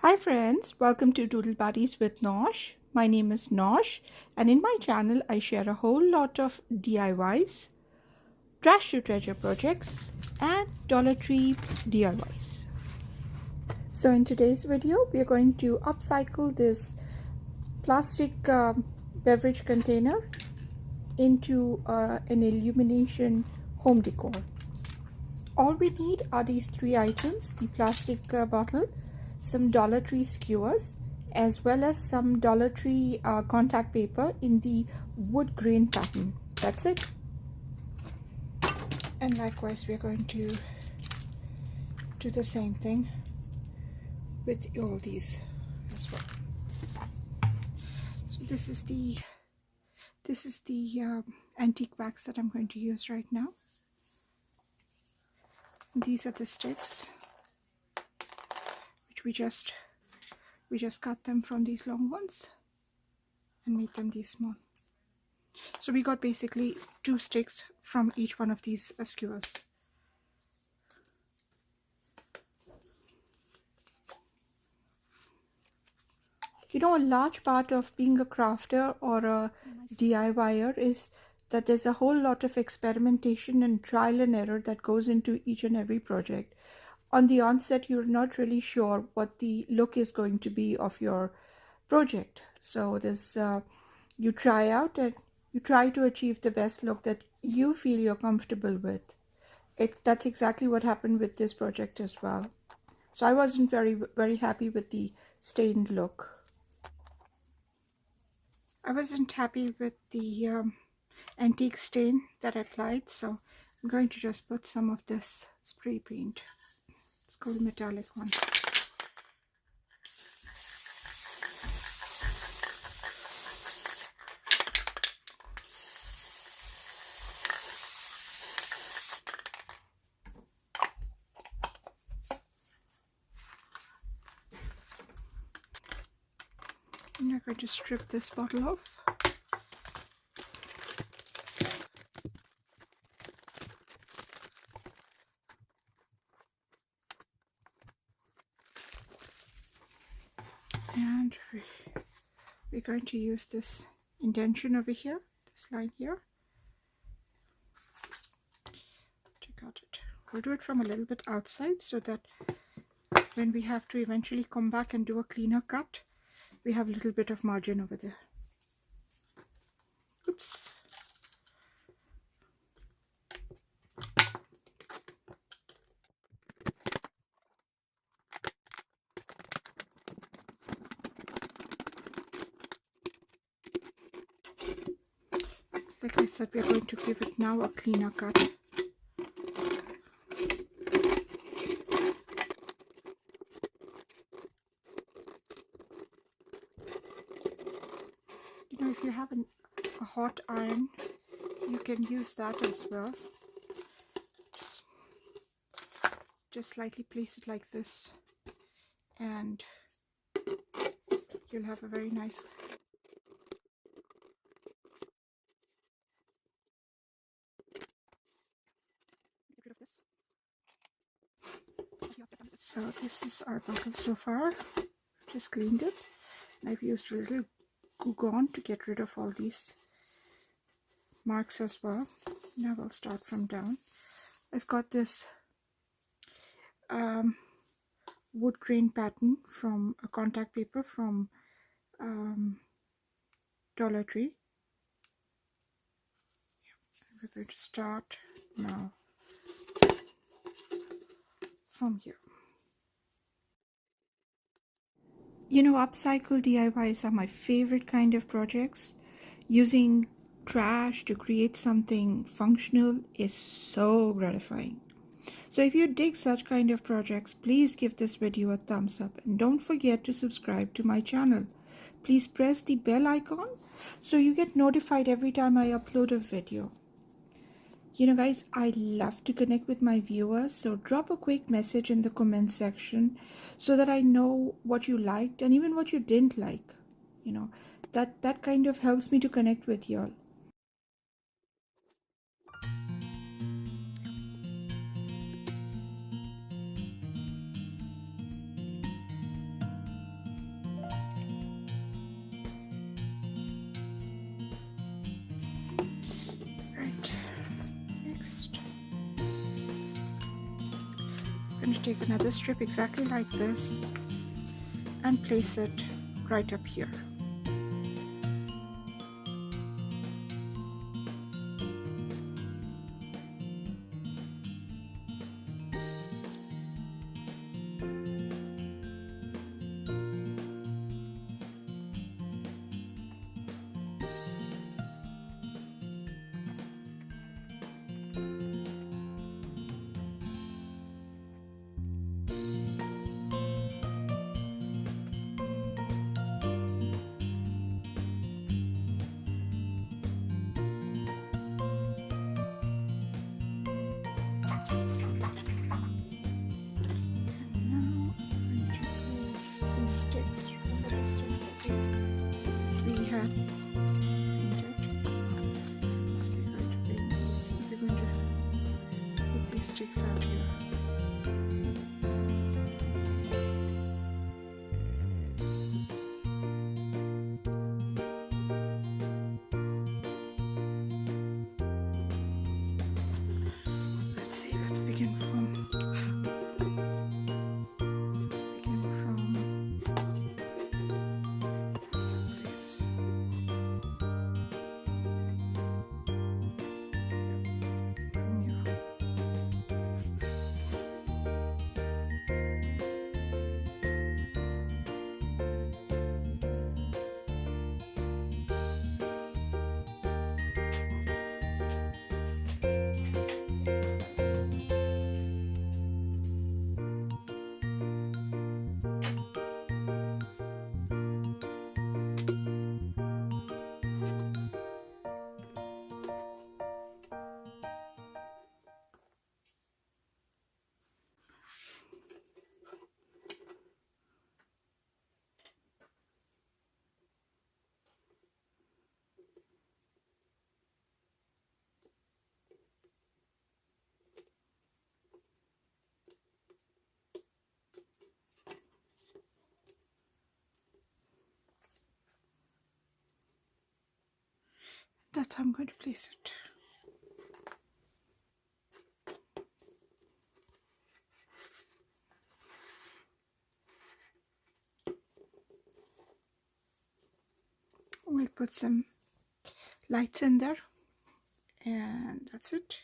Hi friends, welcome to Doodle Buddies with Nosh. My name is Nosh, and in my channel I share a whole lot of DIYs, trash to treasure projects, and Dollar Tree DIYs. So in today's video we are going to upcycle this plastic beverage container into an illumination home decor. All we need are these three items: the plastic bottle, some Dollar Tree skewers, as well as some Dollar Tree contact paper in the wood grain pattern. That's it. And likewise, we're going to do the same thing with all these as well. So this is the antique wax that I'm going to use right now. These are the sticks, which we just cut them from these long ones and made them these small. So we got basically 2 sticks from each one of these skewers. You know, a large part of being a crafter or a DIYer is that there's a whole lot of experimentation and trial and error that goes into each and every project. On the onset, you're not really sure what the look is going to be of your project. So there's you try out and you try to achieve the best look that you feel you're comfortable with. That's exactly what happened with this project as well. So I wasn't very happy with the stained look. I wasn't happy with the antique stain that I applied, so I'm going to just put some of this spray paint. It's called metallic one. I'm now going to strip this bottle off. And we're going to use this indentation over here, this line here. Check out it. We'll do it from a little bit outside so that when we have to eventually come back and do a cleaner cut, we have a little bit of margin over there. Oops. Like I said, we are going to give it now a cleaner cut. You know, if you have a hot iron, you can use that as well. Just slightly place it like this, and you'll have a very nice So this is our bottle so far. Just cleaned it. I've used a little Goo Gone to get rid of all these marks as well. Now we'll start from down. I've got this wood grain pattern from a contact paper from Dollar Tree. We're going to start now from here. You know, upcycle DIYs are my favorite kind of projects. Using trash to create something functional is so gratifying. So if you dig such kind of projects, please give this video a thumbs up and don't forget to subscribe to my channel. Please press the bell icon so you get notified every time I upload a video. You know guys, I love to connect with my viewers, so drop a quick message in the comment section so that I know what you liked and even what you didn't like. You know, that kind of helps me to connect with y'all. take another strip exactly like this and place it right up here. Sticks, remember the sticks that we had painted. So we're going to paint these. We're going to put these sticks out here. Let's see, let's begin from that's how I'm going to place it. We'll put some lights in there, and that's it.